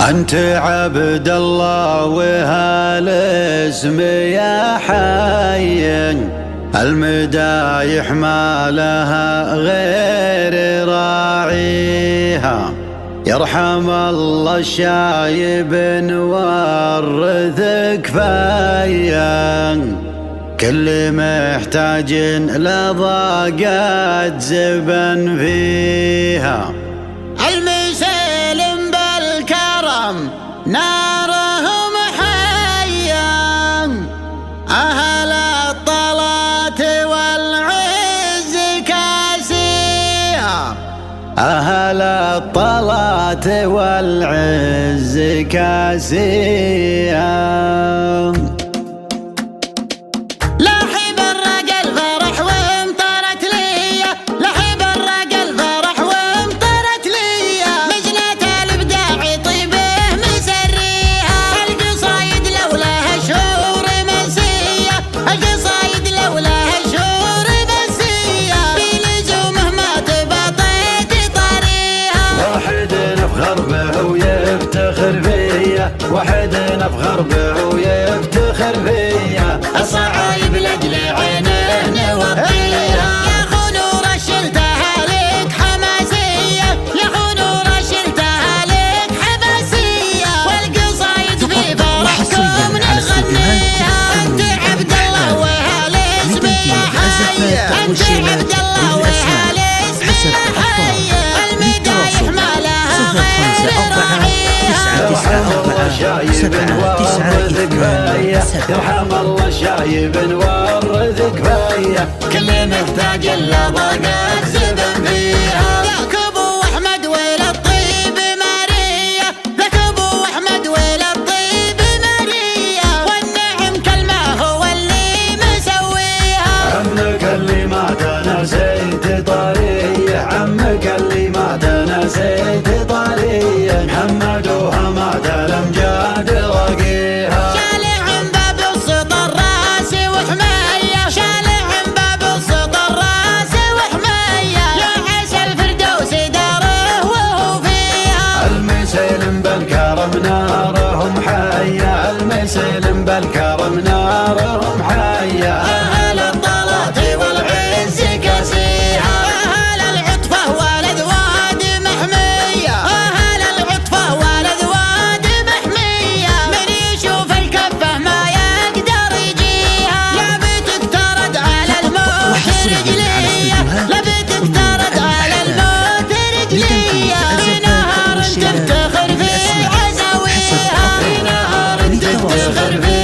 أنت عبد الله وهالاسم يا حي، المدايح ما لها غير راعيها. يرحم الله الشايب نورثك فيا، كل محتاج لضاقات زبن فيها. المسلم بالكرم نارهم حيا، أهل الطلات والعز كاسيها. أهل الطلات والعز كاسيها. واحد نفخر به ويفتخر فيا، الصعايب لاجل عينه نوطيها. يا خنور شلتها لك حماسيه، يا خنور شلتها لك حماسيه، والقصايد في فرحكم نغنيها. انت عبد الله وهالاسم يا حي، انت عبد الله وهالاسم يا حي، المدايح ما لها غير راعيها. يرحم الله شايب نورثك فيا، كل محتاج لضاقات زبن فيها. ذاك ابو احمد وللطيب ماريه، ذاك ابو احمد وللطيب ماريه، والنعم كلمه هو اللي مسويها. عمك اللي ما تنسيت طريه، عمك اللي ما تنسيت طريه، محمد وحماد الامجاد رقيها. شالع عن باب السطر راسي وحمايه، شالع عن باب السطر راسي وحمايه، يا عسى الفردوس داره وهو فيها. المسلم بالكرم نارهم حيا، المسلم بالكرم نارهم حيا. أهل الطلات والعز كاسيها، أهل العطفة والأذواد محمية، أهل العطفة والأذواد محمية، من يشوف الكفة ما يقدر يجيها. لا بتقترد على الموت رجلية، لا بتقترد على الموت رجلية، في نهار تفتخر في عزاويها، في نهار تفتخر في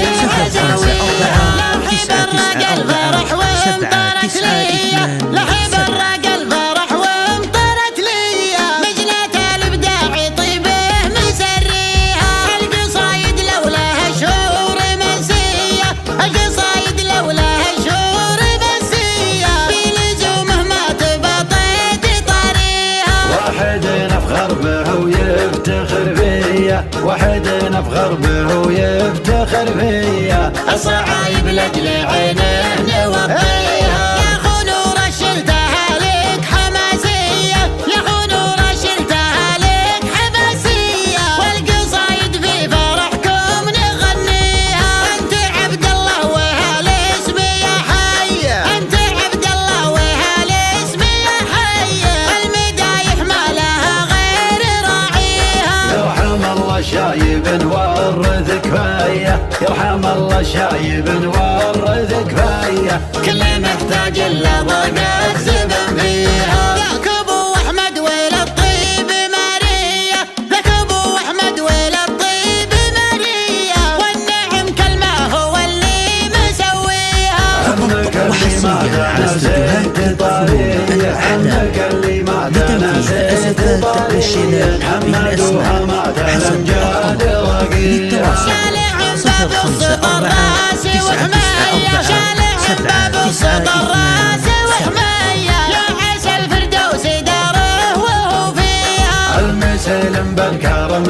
عزاويها. لحب الرجل فرح وامطرت ليا، لحب الرجل فرح وامطرت ليا، مجنة الابداع طيبه مسريها. القصايد لولاها شهور منسيه، القصايد لولاها شهور منسيه، في لزومه ما تبطيت طريها. واحد نفخر به ويفتخر فيا، واحد نفخر به ويفتخر فيا، الصعايب لاجل عينه نوطيها. يا خنور شلتها لك حماسيه، يا خنور شلتها لك حماسيه، والقصايد في فرحكم نغنيها. انت عبد الله وهالاسم يا حي، انت عبد الله وهالاسم يا حي، المدايح ما لها غير راعيها. يرحم الله شايب نورثك فيا، يرحم الله شايب نورثك فيا، كل محتاج لضاقات زبن فيها. ذاك ابو احمد وللطيب ماريه، ذاك ابو احمد وللطيب ماريه، والنعم كلمه هو اللي مسويها. عمك اللي ما تنسيت طريه، عمك اللي ما تنسيت طريه، محمد وحماد الامجاد رقيها. شالع عن باب السطر راسي وحمايه، شالع عن باب السطر راسي وحمايه، يا عسى الفردوس داره وهو فيها. المسلم بالكرم